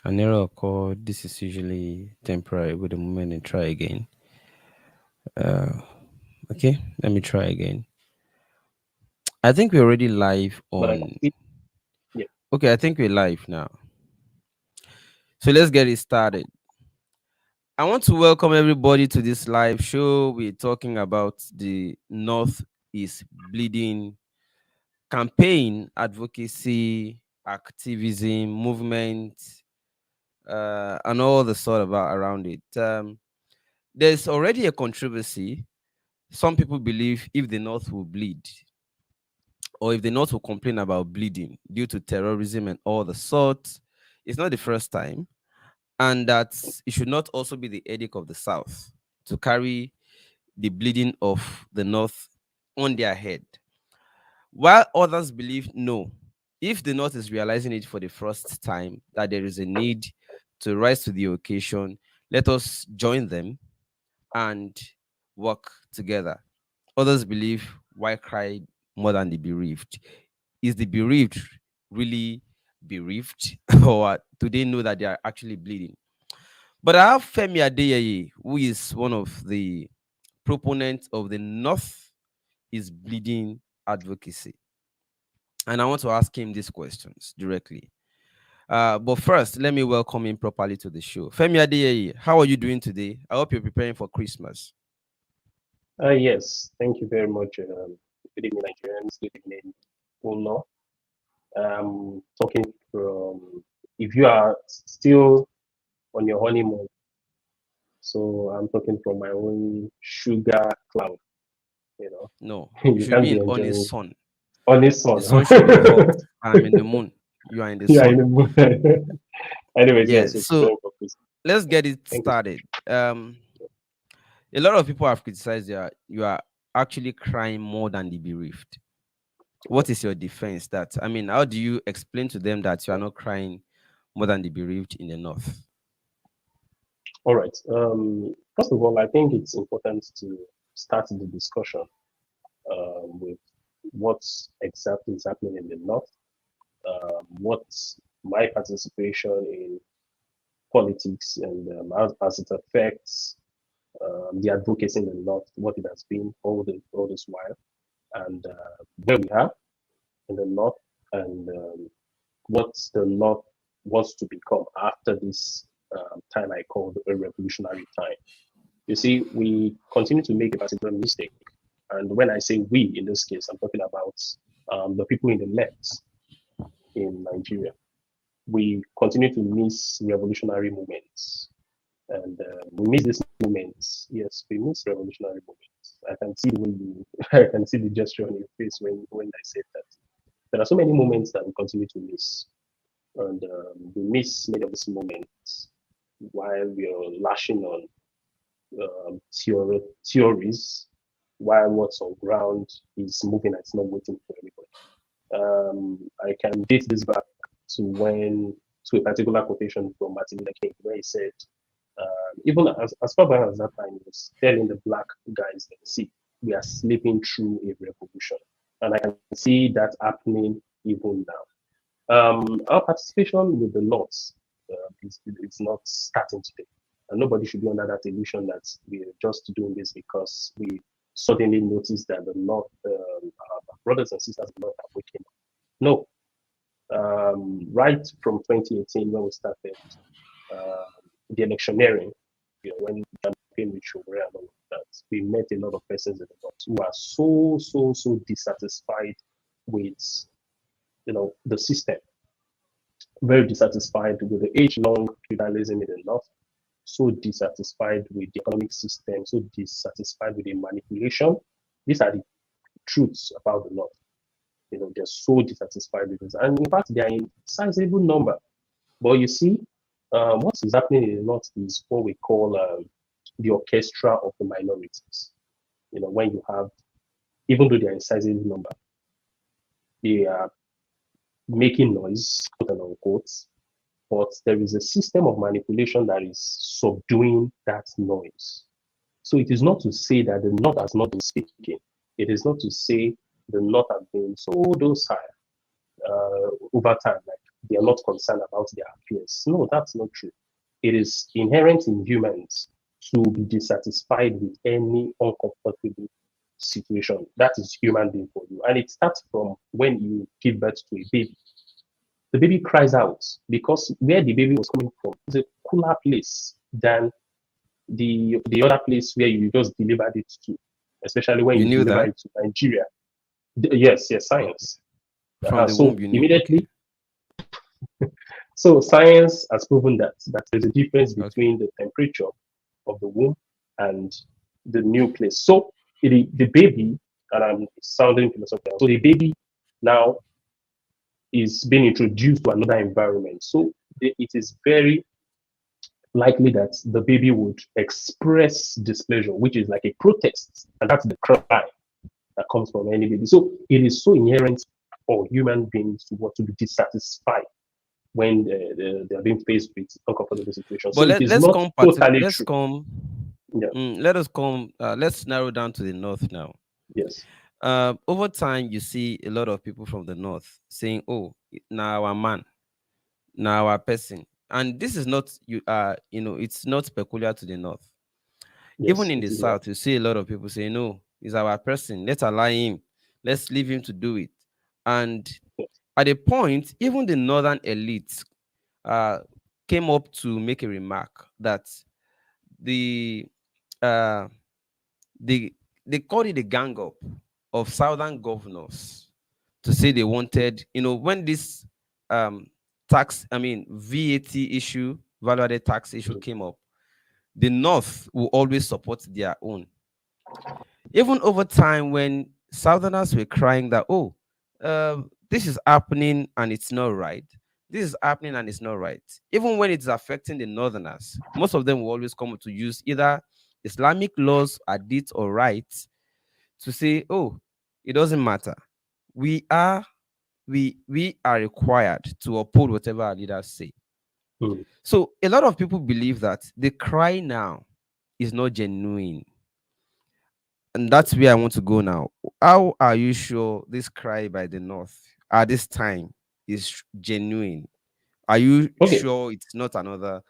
An error occurred. This is usually temporary with a moment and try again. Uh, okay, let me try again. I think we're already live But I can on. see, yeah. Okay, I think we're live now. So let's get it started. I want to welcome everybody to this live show. We're talking about the North is Bleeding campaign, advocacy, activism, movement, and all the sort about around it. There's already a controversy. Some people believe if the North will bleed, or if the North will complain about bleeding due to terrorism and all the sorts, it's not the first time, and that it should not also be the headache of the South to carry the bleeding of the North on their head. While others believe no, if the North is realizing it for the first time that there is a need to rise to the occasion, let us join them and work together. Others believe why cry more than the bereaved? Is the bereaved really bereaved or do they know that they are actually bleeding? But I have Femi Adeyeye, who is one of the proponents of the North is bleeding advocacy. And I want to ask him these questions directly. But first, let me welcome him properly to the show. Femi Adeyeye, how are you doing today? I hope you're preparing for Christmas. Yes, thank you very much. Good evening, Nigerians. Good evening, Uno. Talking from, if you are still on your honeymoon, so I'm talking from my own sugar cloud, you know. No, you You should can't be be in on his enjoying sun. on this The sun. sun should be hot. I'm in the moon. You are in the You are in sun. the mood. Anyways, Yeah. yes, we're So preparing for Christmas. let's get it Thank you. started. A lot of people have criticized you are actually crying more than the bereaved. What is your defense? That I mean, how do you explain to them that you are not crying more than the bereaved in the North? All right. First of all, I think it's important to start the discussion with what exactly is happening in the North, what's my participation in politics, and as it affects the advocacy in the North, what it has been all this while, and where we are in the North, and what the North wants to become after this time I called a revolutionary time. You see, we continue to make a particular mistake. And when I say we, in this case, I'm talking about the people in the left in Nigeria. We continue to miss revolutionary movements. And we miss these moments. Yes, we miss revolutionary moments. I can see the way you, I can see the gesture on your face when I said that. There are so many moments that we continue to miss. And we miss many of these moments while we are lashing on theories, while what's on ground is moving and it's not waiting for anybody. I can date this back to when to a particular quotation from Martin Luther King, where he said, even as far back as that time, he was telling the black guys that see, we are sleeping through a revolution, and I can see that happening even now. Our participation with the Lords is not starting today. And nobody should be under that illusion that we're just doing this because we suddenly noticed that the North, our brothers and sisters in the North are waking up. No. Right from 2018, when we started uh, the electioneering, when we campaigned with Shogre and all of that, we met a lot of persons in the North who are so dissatisfied with the system, very dissatisfied with the age-long feudalism in the north, so dissatisfied with the economic system, so dissatisfied with the manipulation. These are the truths about the north. They're so dissatisfied with this, and in fact, they are in sizable number. But you see, what is happening in the north is what we call the orchestra of the minorities. When you have, even though they are in sizable number, they are making noise, quote and unquote, but there is a system of manipulation that is subduing that noise. So it is not to say that the North has not been speaking. It is not to say the North has been so docile over time, like they are not concerned about their appearance. No, that's not true. It is inherent in humans to be dissatisfied with any uncomfortable situation. That is human being for you. And it starts from when you give birth to a baby. The baby cries out because where the baby was coming from is a cooler place than the other place where you just delivered it to, especially when You you knew deliver that? it to Nigeria. Yes, yes, Okay. science. From the womb, So you knew. Okay. immediately, so science has proven that there's a difference Okay. between the temperature of the womb and the new place. So the baby, and I'm sounding philosophical, so the baby now is being introduced to another environment. So it is very likely that the baby would express displeasure, which is like a protest, and that's the cry that comes from any baby. So it is so inherent for human beings to want to be dissatisfied when they are being faced with uncomfortable situations. But So it is not totally true. Yeah. let us come, let's narrow down to the north now. Yes. Over time, you see a lot of people from the north saying, "Oh, now our man, now our person," and this is not it's not peculiar to the north. Even Yes. in It the is not. south, you see a lot of people saying, "No, he's our person. Let's allow him. Let's leave him to do it." And Yes. at a point, even the northern elites uh, came up to make a remark that the uh, they they called it a gang up of southern governors to say they wanted, when this um VAT issue, value added tax issue, Mm, came up, the north will always support their own. Even over time, when southerners were crying that, oh, this is happening and it's not right, this is happening and it's not right, even when it's affecting the northerners, most of them will always come to use either Islamic laws, hadith, or rights to say, oh, it doesn't matter. We are we are required to uphold whatever our leaders say. mm. So a lot of people believe that the cry now is not genuine. And that's where I want to go now. How are you sure this cry by the North at this time is genuine? Are you Okay. sure it's not another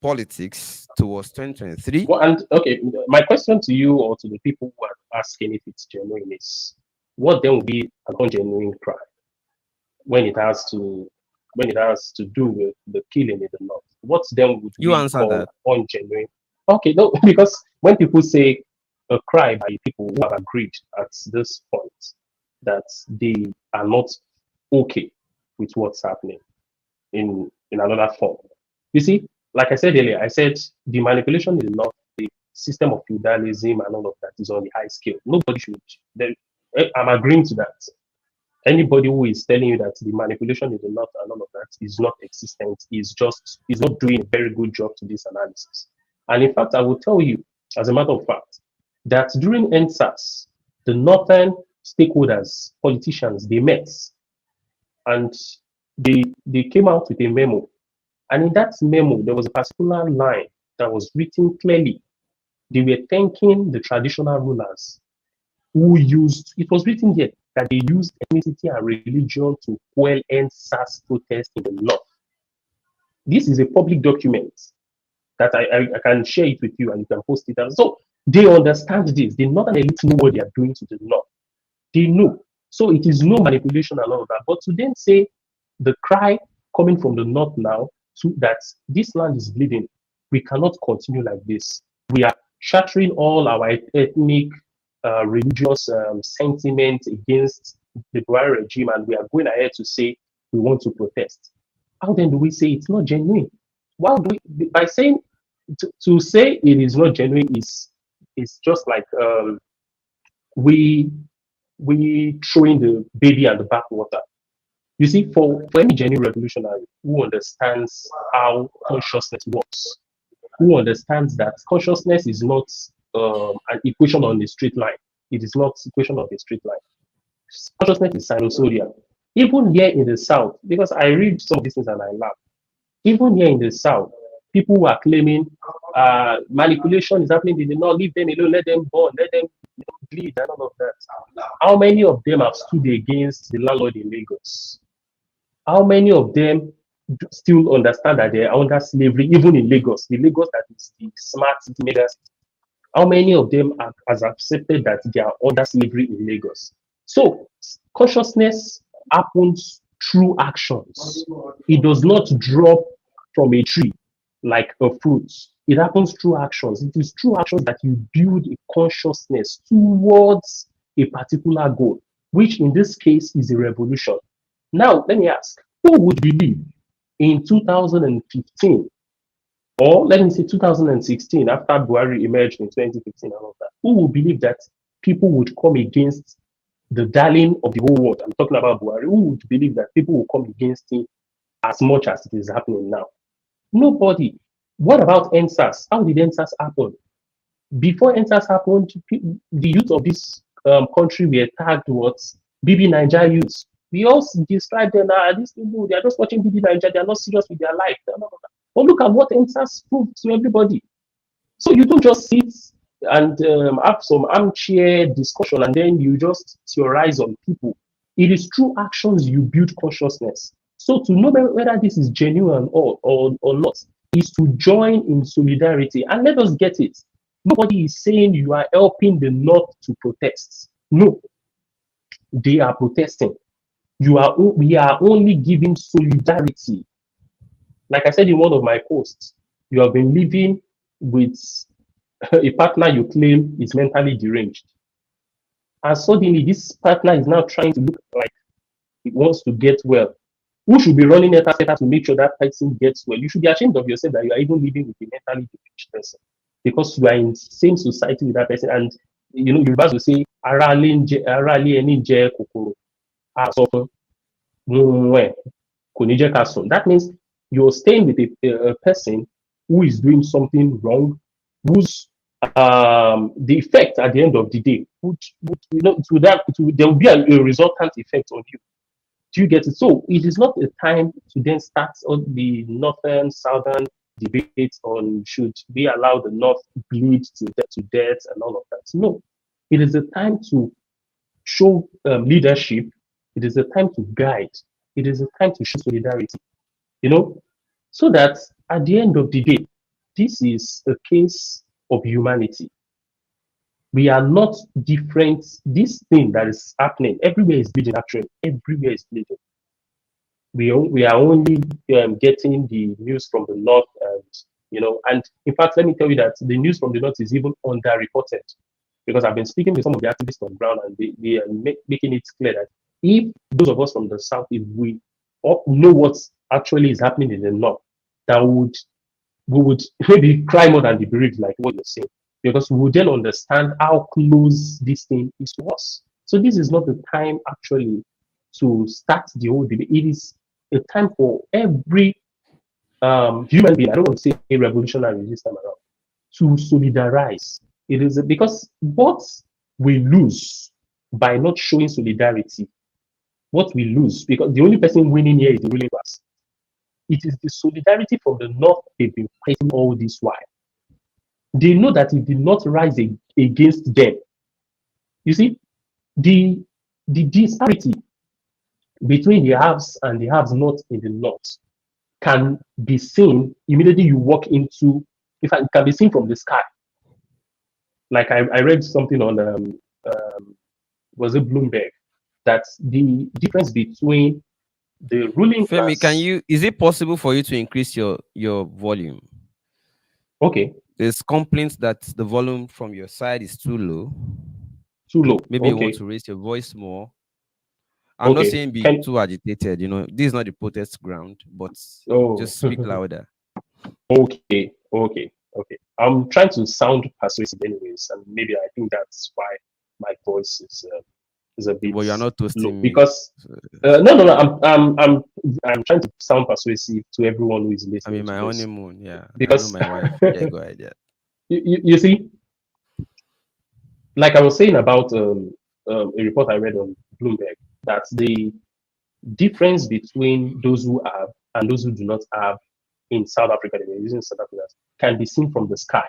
politics towards 2023? Well, and okay, my question to you or to the people who are asking if it's genuine is, what then would be an ungenuine crime when it has to do with the killing in the north? What then would You we answer call that. ungenuine? Okay, no, because when people say a crime by people who have agreed at this point that they are not okay with what's happening in another form. You see, like I said earlier, I said the manipulation is not the system of feudalism and all of that is on the high scale. Nobody should. Then, I'm agreeing to that. Anybody who is telling you that the manipulation is not and all of that is not existent is not doing a very good job to this analysis. And in fact, I will tell you, as a matter of fact, that during NSAS, the northern stakeholders, politicians, they met and they came out with a memo. And in that memo, there was a particular line that was written clearly. They were thanking the traditional rulers who used, it was written there that they used ethnicity and religion to quell NSAS protest in the north. This is a public document that I can share it with you and you can post it. So they understand this. The northern elite know what they are doing to the north. They know. So it is no manipulation and all of that. But to then say the cry coming from the north now to that this land is bleeding, we cannot continue like this. We are shattering all our ethnic, religious sentiment against the Buhari regime, and we are going ahead to say we want to protest. How then do we say it's not genuine? Why do we, by saying to say it is not genuine is just like we throwing the baby at the bathwater. You see, for any genuine revolutionary who understands how consciousness works, who understands that consciousness is not an equation on a straight line. It is not equation of a straight line. Consciousness is sinusoidal. Even here in the south, because I read some of these things and I laugh. Even here in the south, people who are claiming manipulation is happening in the north, leave them alone, let them burn, let them bleed, and all of that. How many of them have stood against the landlord in Lagos? How many of them still understand that they're under slavery, even in Lagos, the Lagos that is the smart city mega city? How many of them has accepted that they are under slavery in Lagos? So consciousness happens through actions. It does not drop from a tree like a fruit. It happens through actions. It is through actions that you build a consciousness towards a particular goal, which in this case is a revolution. Now, let me ask, who would believe in 2015, or let me say 2016, after Buhari emerged in 2015 and all of that, who would believe that people would come against the darling of the whole world? I'm talking about Buhari. Who would believe that people will come against him as much as it is happening now? Nobody. What about NSAS? How did NSAS happen? Before NSAS happened, the youth of this country were tagged what? BB Niger youths. We all describe them as these people, they are just watching BB Niger, they are not serious with their life. But look at what NSAS proved to everybody. So you don't just sit and have some armchair discussion and then you just theorize on people. It is through actions you build consciousness. So to know whether this is genuine or not is to join in solidarity. And let us get it. Nobody is saying you are helping the North to protest. No, they are protesting. We are only giving solidarity. Like I said in one of my posts, you have been living with a partner you claim is mentally deranged. And suddenly this partner is now trying to look like he wants to get well. Who should be running it to make sure that person gets well? You should be ashamed of yourself that you are even living with a mentally deranged person, because you are in the same society with that person. And you know, you will say, that means you're staying with a person who is doing something wrong, whose the effect at the end of the day would you know there will be a resultant effect on you. Do you get it? So it is not a time to then start on the northern southern debate on should we allow the north bleed to death and all of that. No, it is a time to show leadership. It is a time to guide. It is a time to show solidarity. You know, so that at the end of the day, this is a case of humanity. We are not different. This thing that is happening everywhere is bleeding. Actually, everywhere is bleeding. We are only getting the news from the north, and you know, and in fact, let me tell you that the news from the north is even underreported, because I've been speaking with some of the activists on the ground, and they are making it clear that if those of us from the south, if we know what actually is happening in the north, that we would maybe cry more than the bereaved, like what you're saying, because we would then understand how close this thing is to us. So this is not the time actually to start the whole debate. It is a time for every human being, I don't want to say revolutionary this time around, to solidarize. It is because what we lose by not showing solidarity, what we lose, because the only person winning here is the ruling class. It is the solidarity from the north they've been fighting all this while. They know that it did not rise against them. You see, the disparity between the haves and the haves not in the north can be seen immediately you walk into, in fact, it can be seen from the sky. Like I read something on was it Bloomberg, that the difference between the ruling Femi, class. is it possible for you to increase your volume? Okay. There's complaints that the volume from your side is too low. Too low. Maybe you want Okay. to raise your voice more. I'm not Okay. saying be Can too agitated, you know, this is not the protest ground, but oh just speak louder. okay. I'm trying to sound persuasive anyways, and maybe I think that's why my voice is a bit But you're not low, toasting me. because no, I'm trying to sound persuasive to everyone who is I'm listening in to my this, honeymoon. Yeah, I know because my wife. Yeah, go ahead. Yeah. you see, like I was saying about a report I read on Bloomberg, that the difference between those who have and those who do not have in South Africa, they're using South Africa, can be seen from the sky.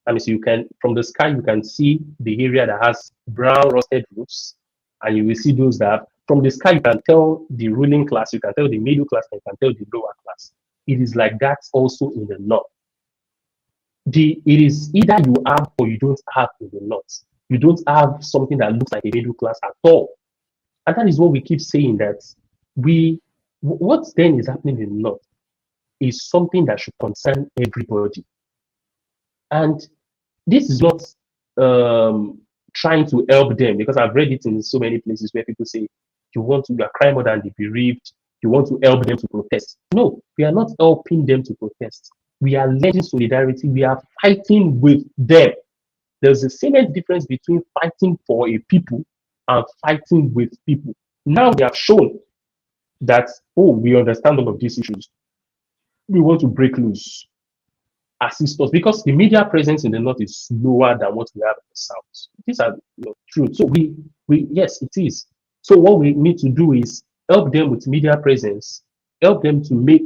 I mean, so you can, from the sky, you can see the area that has brown rusted roofs, and you will see those that have From the sky, you can tell the ruling class, you can tell the middle class, and you can tell the lower class. It is like that also in the north. It is either you have or you don't have in the north. You don't have something that looks like a middle class at all. And that is what we keep saying, that what then is happening in the north is something that should concern everybody. And this is not um, trying to help them, because I've read it in so many places where people say you are crying more than the bereaved, you want to help them to protest. No, we are not helping them to protest. We are lending solidarity. We are fighting with them. There's a salient difference between fighting for a people and fighting with people. Now they have shown that, oh, we understand all of these issues. We want to break loose, assist us, because the media presence in the north is lower than what we have in the south. These are, true. So we yes, it is. So what we need to do is help them with media presence, help them to make,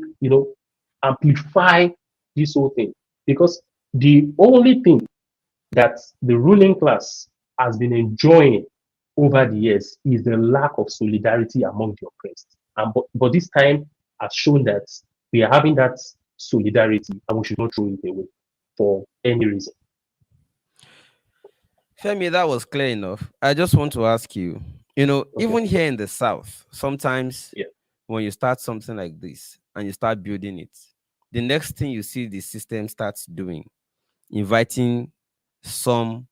amplify this whole thing, because the only thing that the ruling class has been enjoying over the years is the lack of solidarity among the oppressed. But this time has shown that we are having that solidarity and we should not throw it away for any reason. Femi, that was clear enough. I just want to ask you, Okay. even here in the South, sometimes Yeah. when you start something like this and you start building it, the next thing you see the system starts doing, inviting some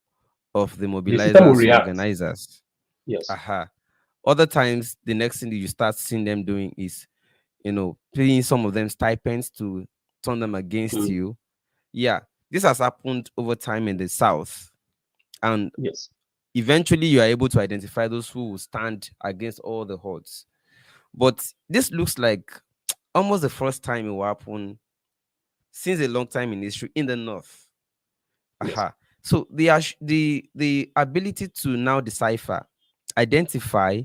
of the The system will mobilizers or react. organizers. Yes. Aha. Other times, the next thing that you start seeing them doing is, paying some of them stipends to turn them against Mm. you. Yeah, this has happened over time in the South. And Yes. eventually you are able to identify those who will stand against all the odds. But this looks like almost the first time it will happen since a long time in history in the North. Yes. Aha. So the ability to now decipher, identify,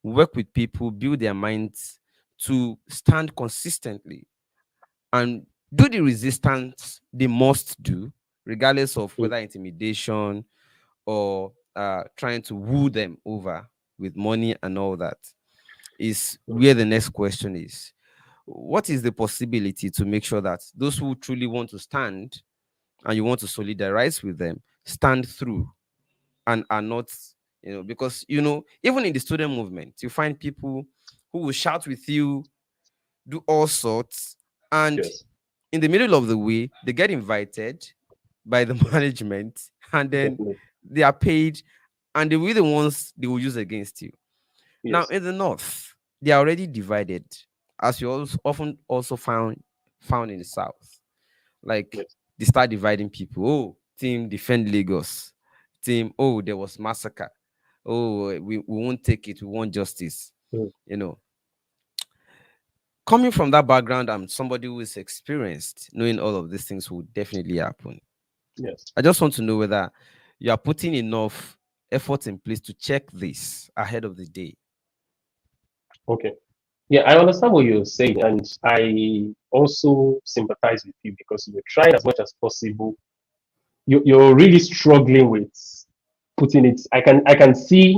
work with people, build their minds to stand consistently and do the resistance they must do, regardless of Mm. whether intimidation or trying to woo them over with money and all that, is Mm. where the next question is. What is the possibility to make sure that those who truly want to stand and you want to solidarize with them stand through and are not, because, even in the student movement, you find people who will shout with you, do all sorts, and Yes. in the middle of the way, they get invited by the management and then Definitely. they are paid and they will be the ones they will use against you. Now, Yes. in the north, they are already divided, as you also often also found in the south. Like Yes. they start dividing people. Oh, team defend Lagos. Team, oh, there was massacre. Oh, we won't take it. We want justice. Mm. You know, coming from that background, I'm somebody who is experienced, knowing all of these things will definitely happen. Yes. I just want to know whether you are putting enough effort in place to check this ahead of the day. Okay. Yeah, I understand what you're saying, and I also sympathize with you because you're trying as much as possible. You're really struggling with putting it. I can see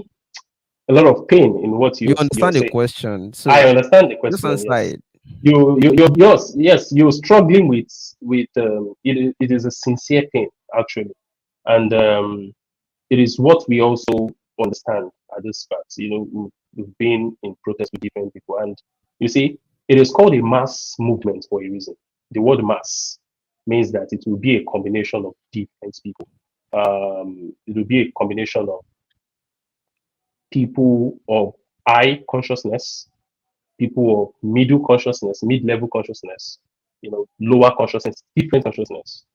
a lot of pain in what You you're understand the saying. question, I so understand the just question. answer Yes, it. you're yes, you're struggling with it is a sincere pain actually, and it is what we also understand at this part. We've been in protest with different people, and you see, it is called a mass movement for a reason. The word mass means that it will be a combination of different people. It will be a combination of people of high consciousness, people of middle consciousness, mid-level consciousness, lower consciousness, different consciousness.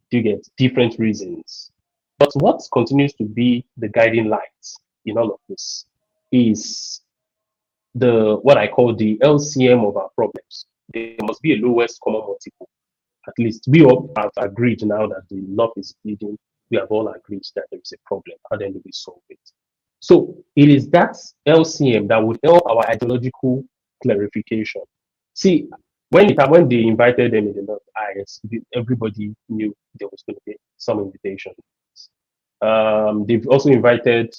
Do you get different reasons? But what continues to be the guiding light in all of this is the what I call the LCM of our problems. There must be a lowest common multiple. At least we all have agreed now that the love is bleeding. We have all agreed that there is a problem. How then do we solve it? So it is that LCM that would help our ideological clarification. See, when they invited them in the North, everybody knew there was going to be some invitation. They've also invited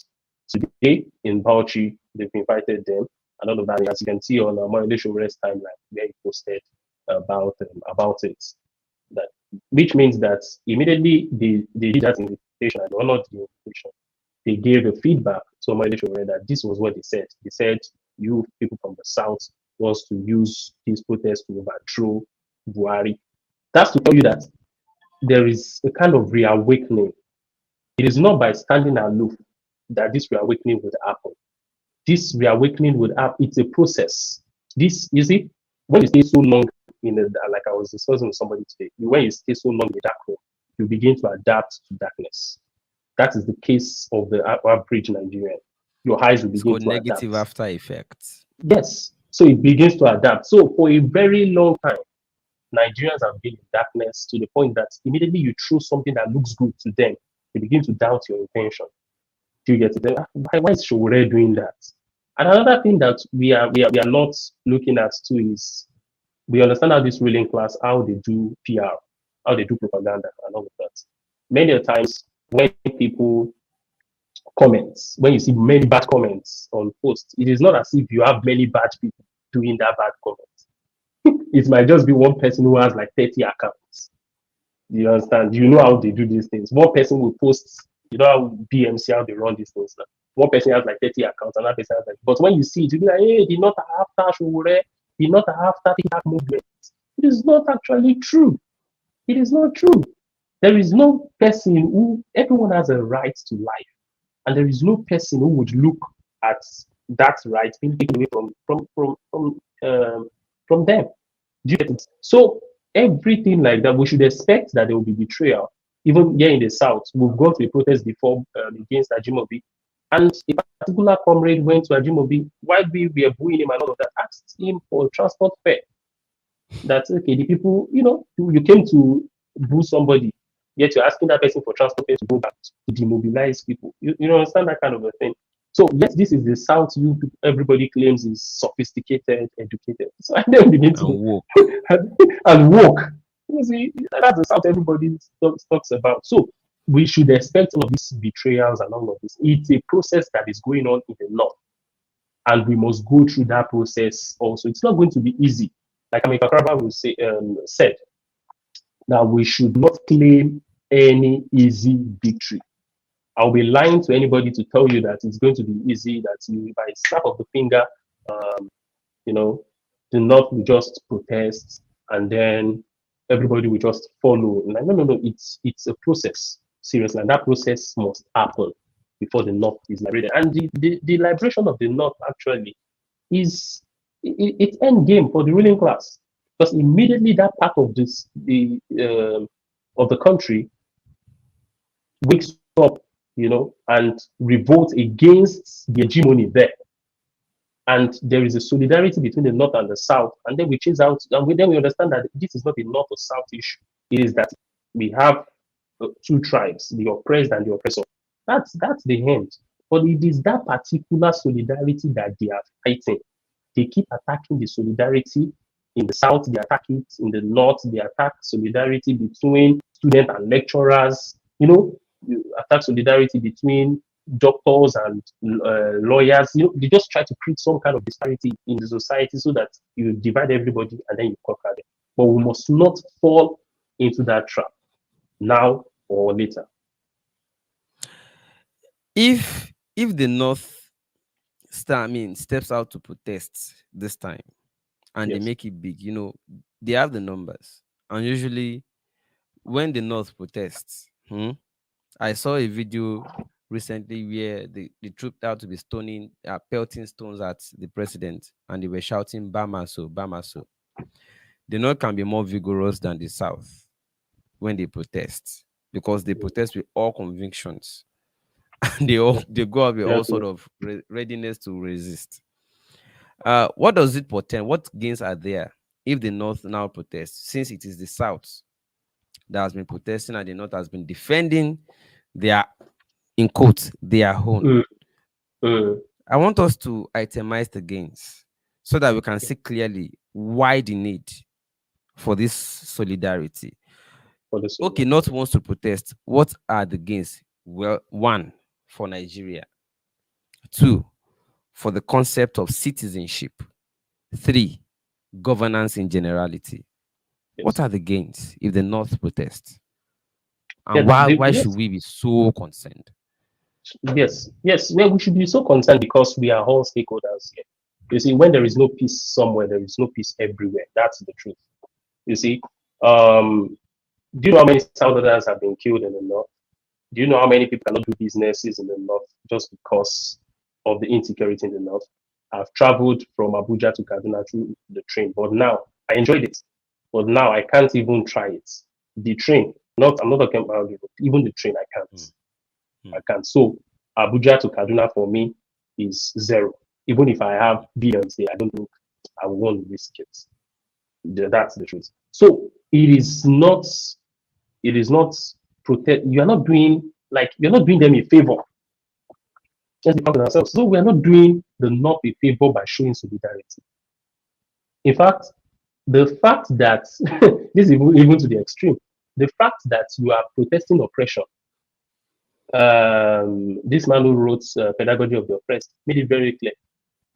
Today in Bauchi, they've invited them and all of that. And as you can see on Moinde Shore's timeline, where he posted about it, that which means that immediately they did that invitation and honored the invitation. They gave a feedback to Moinde Shore that this was what they said. They said, you people from the south wants to use this protest to overthrow Buhari. That's to tell you that there is a kind of reawakening. It is not by standing aloof that this reawakening would happen. This reawakening would happen. It's a process. This, you see, when you stay so long in a, like I was discussing with somebody today, when you stay so long in the dark room, you begin to adapt to darkness. That is the case of the average Nigerian. Your eyes will It's begin called to negative adapt. after effects. Yes. So it begins to adapt. So for a very long time, Nigerians have been in darkness to the point that immediately you throw something that looks good to them, they begin to doubt your intention. Do you get it? Why is Showore doing that? And another thing that we are not looking at too is we understand how this ruling class, how they do PR, how they do propaganda and all of that. Many a times when people comments, when you see many bad comments on posts, it is not as if you have many bad people doing that bad comment. It might just be one person who has like 30 accounts. You understand? You know how they do these things. One person will post, you know how BMC, how they run these things now. One person has like 30 accounts, another person has like, but when you see it, you'll be like, hey, did not after Showore, did not after that movement. It is not actually true. It is not true. There is no person who, everyone has a right to life. And there is no person who would look at that right being taken away from them. Do you get it? So everything like that, we should expect that there will be betrayal. Even here in the south, we've gone to a protest before against Ajimobi, and a particular comrade went to Ajimobi while we were booing him and all of that, asked him for transport fare. That's okay. The people, you came to boo somebody, yet you're asking that person for transport fare to go back to demobilize people. You understand that kind of a thing. So yes, this is the South. Everybody claims is sophisticated, educated. So I then begin And to woke. and woke. You see, that's the South everybody talks about. So we should expect all of these betrayals and all of this. It's a process that is going on in the North, and we must go through that process also. It's not going to be easy. Like Amika Kraba will say, said, that we should not claim any easy victory. I'll be lying to anybody to tell you that it's going to be easy, that you, by snap of the finger, um, you know, do not just protest and then everybody will just follow. Like, no. It's a process, seriously, and that process must happen before the North is liberated. And the liberation of the North actually is it's end game for the ruling class, because immediately that part of the country wakes up, and revolts against the hegemony there. And there is a solidarity between the North and the South. And then we chase out, and then we understand that this is not a North or South issue. It is that we have two tribes, the oppressed and the oppressor. That's the end. But it is that particular solidarity that they are fighting. They keep attacking the solidarity in the South, they attack it in the North, they attack solidarity between students and lecturers, you attack solidarity between doctors and lawyers. They just try to create some kind of disparity in the society so that you divide everybody and then you conquer them. But we must not fall into that trap now or later. If the North steps out to protest this time and they Yes. make it big, they have the numbers. And usually when the North protests, I saw a video recently where the trooped out to be pelting stones at the president, and they were shouting Bamaso, Bamaso. The North can be more vigorous than the South when they protest, because they protest with all convictions. And they go out with all Exactly. sort of readiness to resist. What does it portend? What gains are there if the North now protests, since it is the South that has been protesting and the North has been defending their, in quotes, their own? Mm, mm, I want us to itemize the gains so that we can see clearly why the need for this solidarity. for this one. Okay, North wants to protest. What are the gains? Well, one, for Nigeria. Two, for the concept of citizenship. Three, governance in generality. What Yes. are the gains if the North protests? Yeah, And why should yes, we be so concerned? yes. Well, we should be so concerned because we are all stakeholders here. You see, when there is no peace somewhere, there is no peace everywhere. That's the truth. You see, um, do you know how many Southerners have been killed in the North? Do you know how many people cannot do businesses in the North just because of the insecurity in the North? I've traveled from Abuja to Kaduna through the train, but now I enjoyed it. But now I can't even try it. The train, not I'm not talking about the road, even the train, I can't. Hmm, I hmm, can't. So Abuja to Kaduna for me is zero. Even if I have billions there, I don't think I want to risk it. That's the truth. So it is not protect. You are not doing like you're not doing them a favor. Let's be honest with ourselves. So we are not doing the North a favor by showing solidarity. In fact, the fact that this is even to the extreme, the fact that you are protesting oppression. This man who wrote Pedagogy of the Oppressed made it very clear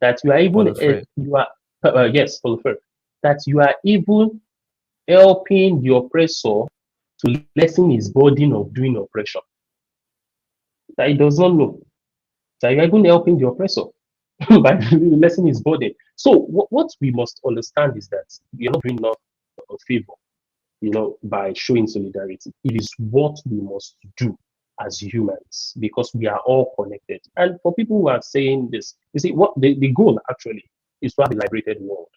that you are even Paulo Freire. you are yes, Paul Freire, that you are even helping the oppressor to lessen his burden of doing oppression that he does not know. That you are even helping the oppressor by lessening his burden. So what we must understand is that we are not doing not a favor, by showing solidarity. It is what we must do as humans because we are all connected. And for people who are saying this, you see, what the goal actually is to have a liberated world.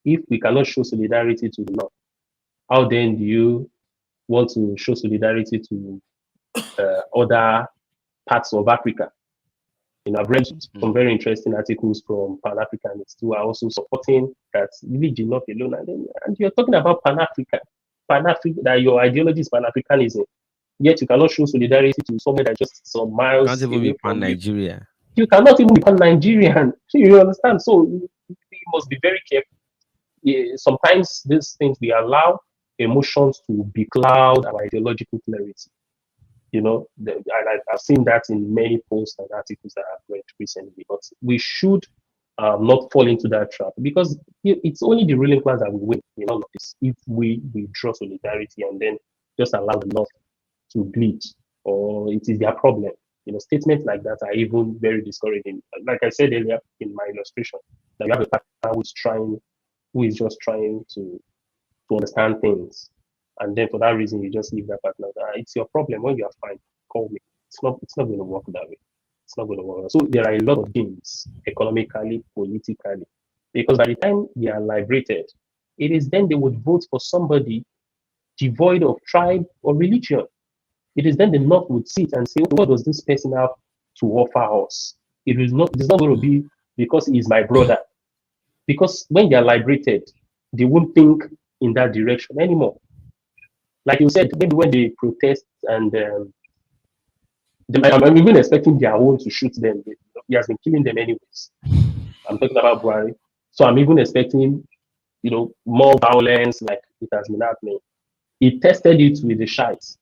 If we cannot show solidarity to the North, how then do you want to show solidarity to other parts of Africa? I've read some Hmm. very interesting articles from Pan Africanists who are also supporting that leave the North alone. And you're talking about Pan African, that your ideology is Pan Africanism, yet you cannot show solidarity to someone that's just some You can't miles even be away pan from you. Nigeria. You cannot even become Nigerian. You understand? So we must be very careful. Yeah, sometimes these things we allow emotions to becloud our ideological clarity. I've seen that in many posts and articles that I've read recently. But we should not fall into that trap because it's only the ruling class that will win in all of this if we withdraw solidarity and then just allow the North to bleed, or it is their problem. Statements like that are even very discouraging. Like I said earlier in my illustration, that you have a partner who is just trying to understand things. And then for that reason, you just leave that partner. It's your problem. When you are fine, call me. It's not going to work that way. It's not going to work. So there are a lot of gains economically, politically, because by the time they are liberated, it is then they would vote for somebody devoid of tribe or religion. It is then the North would sit and say, okay, what does this person have to offer us? It is not going to Hmm. be because he is my brother. Because when they are liberated, they won't think in that direction anymore. Like you said, maybe when they protest and I'm even expecting their own to shoot them. He has been killing them anyways. I'm talking about Buhari. So I'm even expecting, more violence like it has been happening. He tested it with the shites.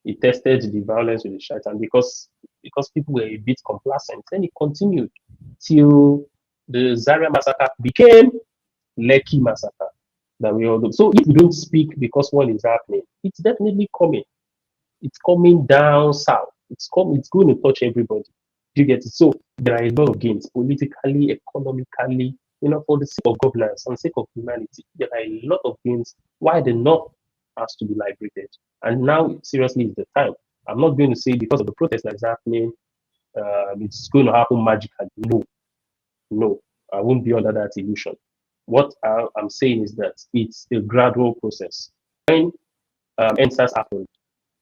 He tested the violence with the shites. And because people were a bit complacent, then he continued till the Zaria massacre became Lekki massacre that we all do. So if we don't speak because one is happening, it's definitely coming. It's coming down south. It's going to touch everybody. Do you get it? So there are a lot of gains politically, economically, for the sake of governance and sake of humanity. There are a lot of gains why the North has to be liberated. And now, seriously, is the time. I'm not going to say because of the protest that's happening, it's going to happen magically. No, no, I won't be under that illusion. What I'm saying is that it's a gradual process. When NSAS happened,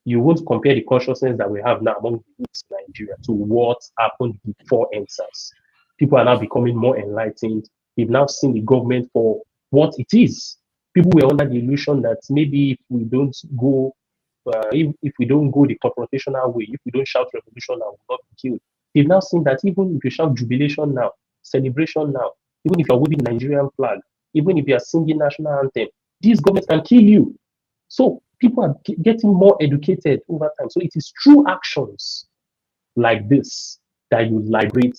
you won't compare the consciousness that we have now among the youths in Nigeria to what happened before NSAS. People are now becoming more enlightened. They've now seen the government for what it is. People were under the illusion that maybe if we don't go the confrontational way, if we don't shout revolution, I will not be killed. They've now seen that even if you shout jubilation now, celebration now, even if you're waving the Nigerian flag, even if you're singing national anthem, these governments can kill you. So people are getting more educated over time. So it is through actions like this that you liberate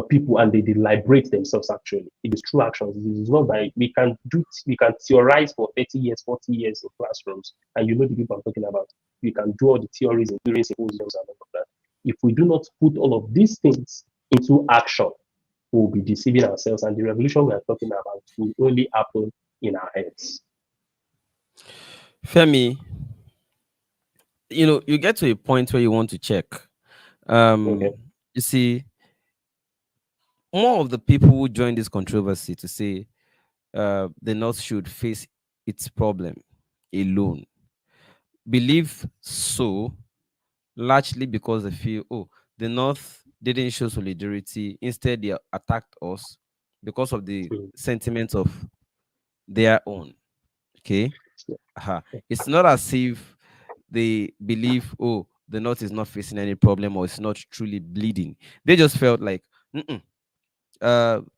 people, and they liberate themselves. Actually, it is through actions. It is not by we can theorize for 30 years, 40 years in classrooms, and you know the people I'm talking about. We can do all the theories during symposiums and all of that. If we do not put all of these things into action, we will be deceiving ourselves, and the revolution we are talking about will only happen in our heads. Femi, you get to a point where you want to check. Okay. You see, more of the people who join this controversy to say the North should face its problem alone believe so largely because they feel, oh, the North didn't show solidarity. Instead, they attacked us because of the Mm, sentiments of their own. Okay. yeah, It's not as if they believe, oh, the North is not facing any problem or it's not truly bleeding. They just felt like, "Mm-mm,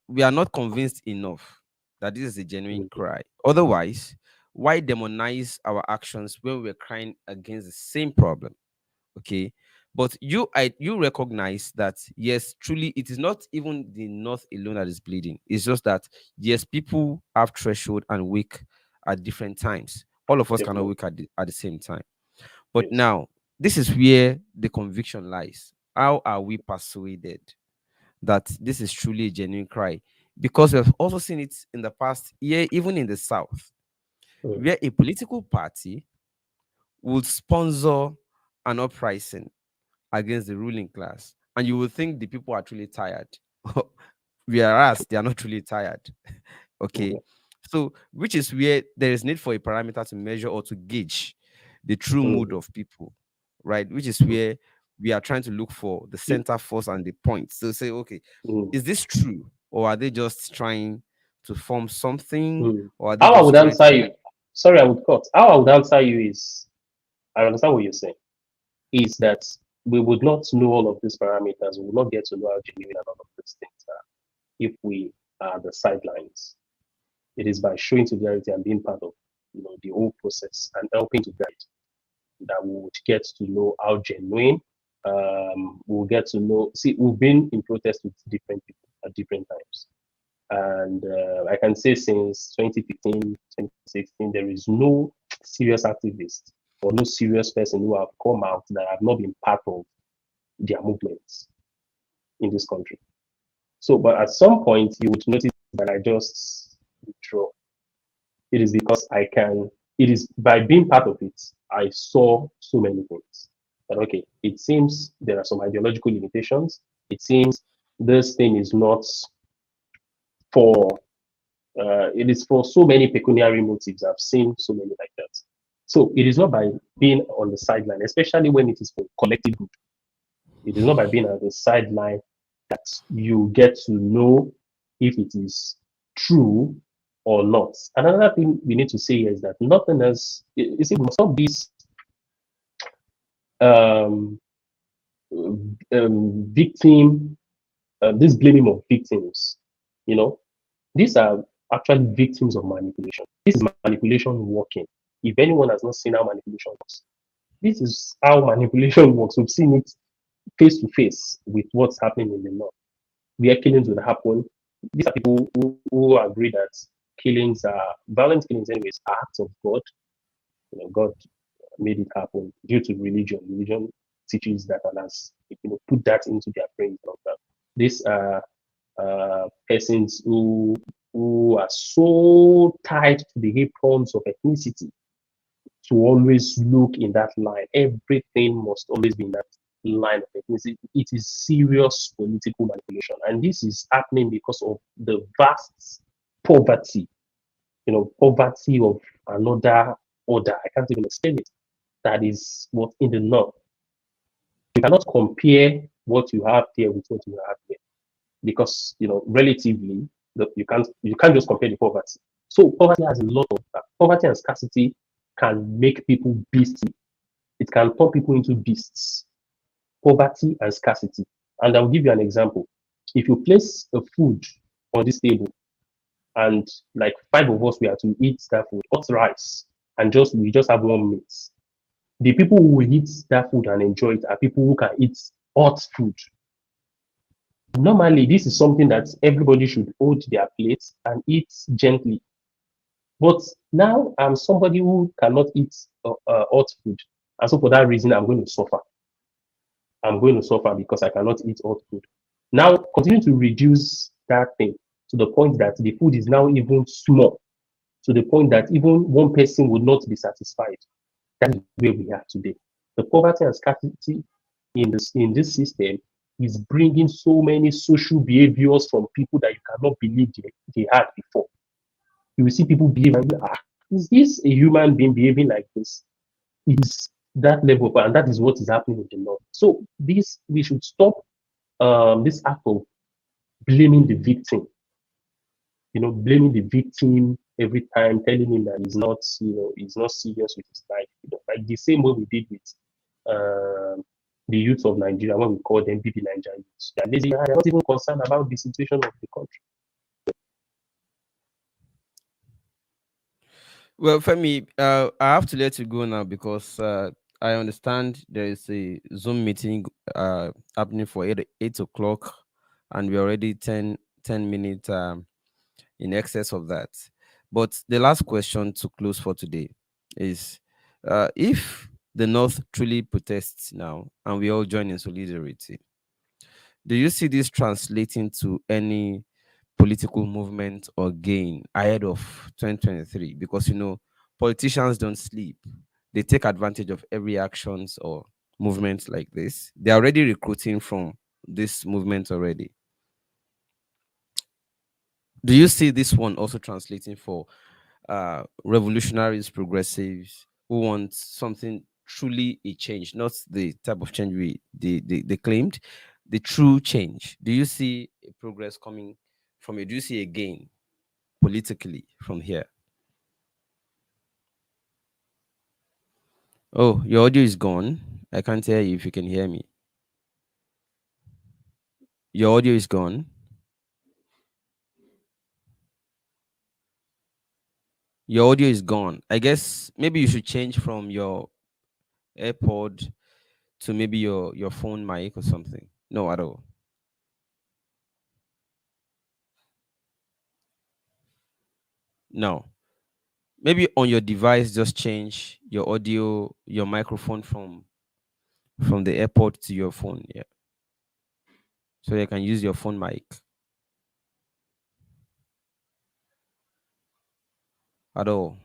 we are not convinced enough that this is a genuine mm, cry. Otherwise, why demonize our actions when we're crying against the same problem? Okay, but you recognize that yes, truly, it is not even the North alone that is bleeding. It's just that yes, people have threshold and wake at different times. All of us cannot definitely. wake at the same time. But Yes. now, this is where the conviction lies. How are we persuaded that this is truly a genuine cry? Because we have also seen it in the past year, even in the South, Mm, where a political party would sponsor an uprising against the ruling class, and you will think the people are truly tired, whereas they are not truly tired. Okay, okay. so which is where there is need for a parameter to measure or to gauge the true mood Mm, of people, right? Which is mm, where we are trying to look for the you- center force and the point. So say, okay, mm, is this true, or are they just trying to form something, mm. or are they How I just would trying answer to? you, sorry, I would cut. How I would answer you is, I understand what you're saying, is that we would not know all of these parameters. We would not get to know how genuine and all of these things are if we are the sidelines. It is by showing solidarity and being part of the whole process and helping to guide that we would get to know how genuine. We'll get to know. See, we've been in protest with different people at different times, and I can say since 2015, 2016, there is no serious activist or no serious person who have come out that have not been part of their movements in this country. So, but at some point, you would notice that I just withdraw. It is because I can, it is by being part of it, I saw so many things. That, okay, it seems there are some ideological limitations. It seems this thing is not for, it is for so many pecuniary motives. I've seen so many like that. So it is not by being on the sideline, especially when it is for collective good. It is not by being on the sideline that you get to know if it is true or not. Another thing we need to say is that nothing else, you see, we must not be um, victim, this blaming of victims. You know, these are actually victims of manipulation. This is manipulation working. If anyone has not seen how manipulation works, this is how manipulation works. We've seen it face to face with what's happening in the north, where killings would happen. These are people who agree that killings are violent killings, anyways, are acts of God. God made it happen due to religion. Religion teaches that and has put that into their brains. These are persons who are so tied to the aprons of ethnicity to always look in that line. Everything must always be in that line of ethnicity. It is serious political manipulation. And this is happening because of the vast poverty, poverty of another order. I can't even explain it. That is what in the north. You cannot compare what you have there with what you have there because relatively you can't just compare the poverty. So poverty has a lot of that. Poverty and scarcity can make people beastie. It can turn people into beasts. Poverty and scarcity. And I'll give you an example. If you place a food on this table and like five of us were to eat that food, hot rice, and we just have one meat, the people who will eat that food and enjoy it are people who can eat hot food. Normally, this is something that everybody should hold their plates and eat gently. But now I'm somebody who cannot eat hot food. And so for that reason, I'm going to suffer. I'm going to suffer because I cannot eat hot food. Now, continue to reduce that thing to the point that the food is now even small, to the point that even one person would not be satisfied. That is where we are today. The poverty and scarcity in this system is bringing so many social behaviors from people that you cannot believe they had before. You will see people behave and is this a human being behaving like this? It is that level, and that is what is happening in the north. So this we should stop this act of blaming the victim. Blaming the victim every time, telling him that he's not serious with his life. Like the same way we did with um, the youth of Nigeria when we call them BB Nigeria youths. They're lazy, they're not even concerned about the situation of the country. Well, Femi, I have to let you go now because I understand there is a Zoom meeting happening for 8 o'clock, and we're already 10 minutes in excess of that. But the last question to close for today is, if the North truly protests now and we all join in solidarity, do you see this translating to any political movement or gain ahead of 2023? Because politicians don't sleep. They take advantage of every actions or movement like this. They're already recruiting from this movement already. Do you see this one also translating for revolutionaries, progressives who want something truly a change, not the type of change they claimed, the true change? Do you see a progress coming from it? Do you see a gain politically from here? Oh, your audio is gone. I can't hear you if you can hear me. Your audio is gone. Your audio is gone. I guess maybe you should change from your AirPod to maybe your phone mic or something. No, at all. No. Maybe on your device, just change your audio, your microphone from the AirPod to your phone. Yeah. So you can use your phone mic at all.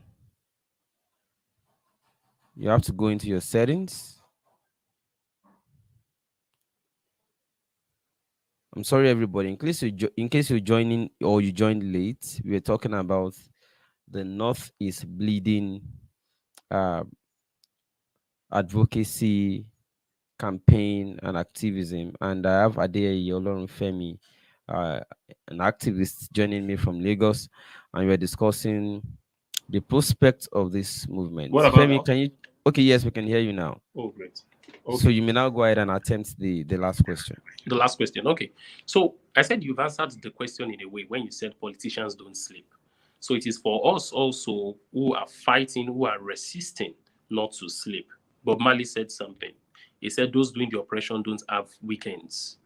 You have to go into your settings. I'm sorry, everybody. In case you're joining or you joined late, we are talking about the North is bleeding uh, advocacy, campaign, and activism. And I have Adeyeye Femi, uh, an activist, joining me from Lagos, and we're discussing the prospect of this movement. What about Femi, now? can you? Okay, yes, we can hear you now. Oh, great. So Okay. you may now go ahead and attempt the last question. The last question. Okay. So I said you've answered the question in a way when you said politicians don't sleep. So it is for us also who are fighting, who are resisting not to sleep. Bob Marley said something. He said those doing the oppression don't have weekends,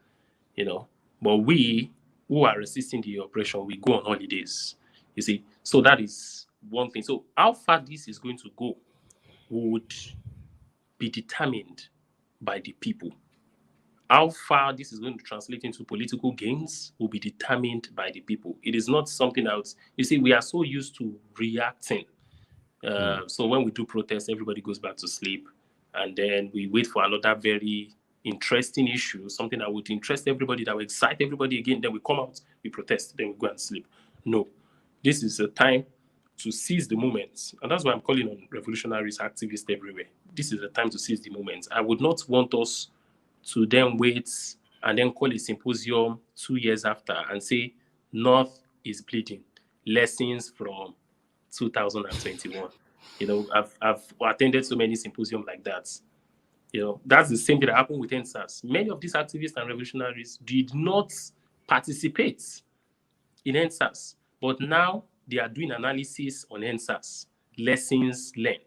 you know. But we who are resisting the oppression, we go on holidays. You see, so that is one thing. So how far this is going to go would be determined by the people. How far this is going to translate into political gains will be determined by the people. It is not something else. You see, we are so used to reacting. Mm, So when we do protest, everybody goes back to sleep, and then we wait for another very interesting issue, something that would interest everybody, that will excite everybody again. Then we come out, we protest, then we go and sleep. No, this is a time to seize the moment, and that's why I'm calling on revolutionaries, activists everywhere. This is the time to seize the moment. I would not want us to then wait and then call a symposium 2 years after and say North is bleeding. Lessons from 2021. I've attended so many symposiums like that. That's the same thing that happened with NSAS. Many of these activists and revolutionaries did not participate in NSAS, but now they are doing analysis on NSAS, lessons learned,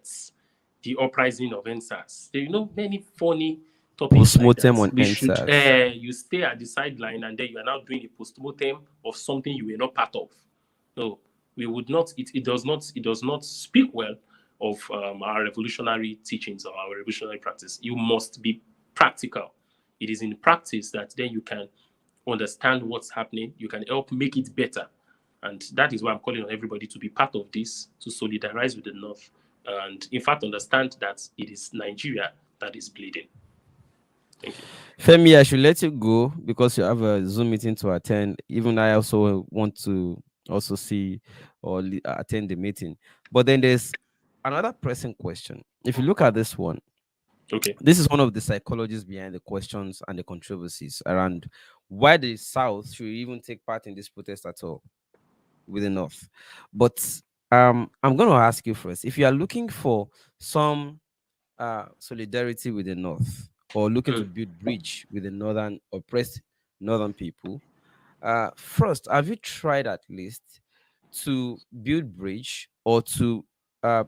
the uprising of NSAS. Many funny topics like Postmortem that. on We should answers. you stay at the sideline and then you are now doing a postmortem of something you were not part of. No, we would not. It does not speak well of our revolutionary teachings or our revolutionary practice. You must be practical. It is in practice that then you can understand what's happening. You can help make it better, and that is why I'm calling on everybody to be part of this, to solidarize with the North, and in fact understand that it is Nigeria that is bleeding. Thank you. Femi, I should let you go because you have a Zoom meeting to attend. Even I also want to also see or attend the meeting. But then there's another pressing question. If you look at this one, Okay. this is one of the psychologists behind the questions and the controversies around why the South should even take part in this protest at all with the North. But I'm going to ask you first, if you are looking for some solidarity with the North or looking to Mm. build bridge with the northern oppressed northern people, first, have you tried at least to build bridge or to uh,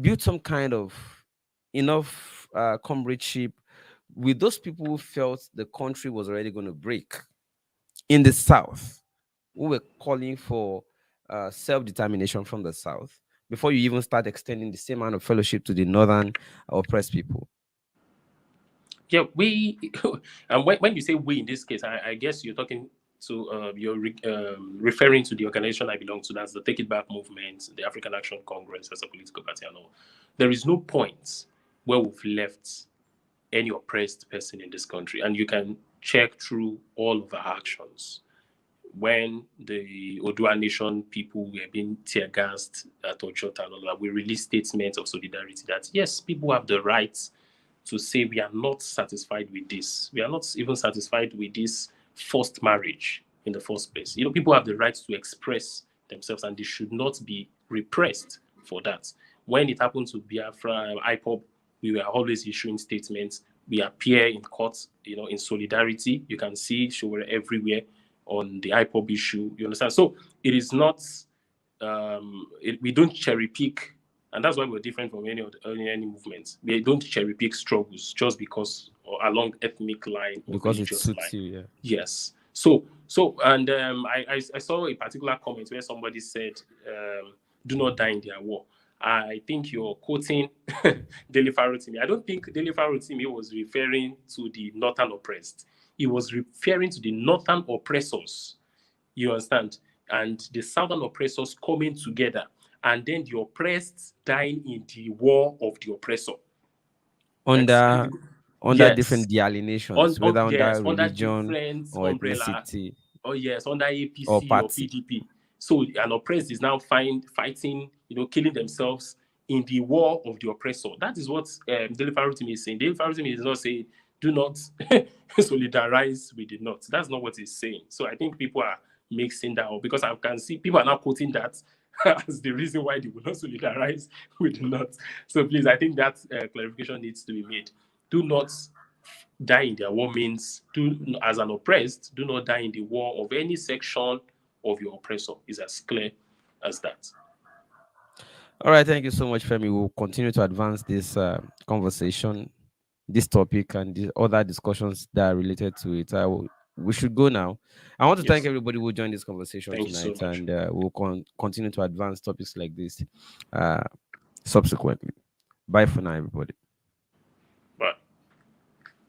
build some kind of enough comradeship with those people who felt the country was already going to break in the South, who were calling for self-determination from the South before you even start extending the same amount of fellowship to the northern oppressed people? Yeah, we, and when you say we in this case, I guess you're talking to, referring to the organization I belong to. That's the Take It Back movement, the African Action Congress as a political party and all. There is no point where we've left any oppressed person in this country, and you can check through all of our actions. When the Odua Nation people were being tear gassed at Ojota and all that, we released statements of solidarity that yes, people have the right to say we are not satisfied with this. We are not even satisfied with this forced marriage in the first place. You know, people have the right to express themselves and they should not be repressed for that. When it happened to Biafra, IPOB, we were always issuing statements. We appear in court, in solidarity. You can see show everywhere on the IPOB issue. You understand? So it is not, we don't cherry pick, and that's why we're different from any movement. We don't cherry pick struggles just because or along ethnic line or Because it religious line. suits you, yeah. Yes. So, and I saw a particular comment where somebody said, "Do not die in their war." I think you're quoting Dele Farotimi. I don't think Dele Farotimi was referring to the northern oppressed. He was referring to the northern oppressors. You understand? And the southern oppressors coming together, and then the oppressed dying in the war of the oppressor. That's Under yes, different dealinations, whether yes, under under religion different or umbrella. ethnicity Oh yes, under or APC or party. PDP. So an oppressed is now fighting, killing themselves in the war of the oppressor. That is what Dele Farotimi is saying. Dele Farotimi is not saying do not solidarize with the North. That's not what he's saying. So I think people are mixing that up because I can see people are now quoting that as the reason why they will not solidarize with the North. So please, I think that clarification needs to be made. Do not die in their war means do as an oppressed, do not die in the war of any section of your oppressor. Is as clear as that. All right, thank you so much, Femi. We'll continue to advance this conversation, this topic, and the other discussions that are related to it. We should go now. I want to thank Yes. everybody who joined this conversation Thank you so tonight, much. and we'll continue to advance topics like this uh, subsequently. Bye for now, everybody.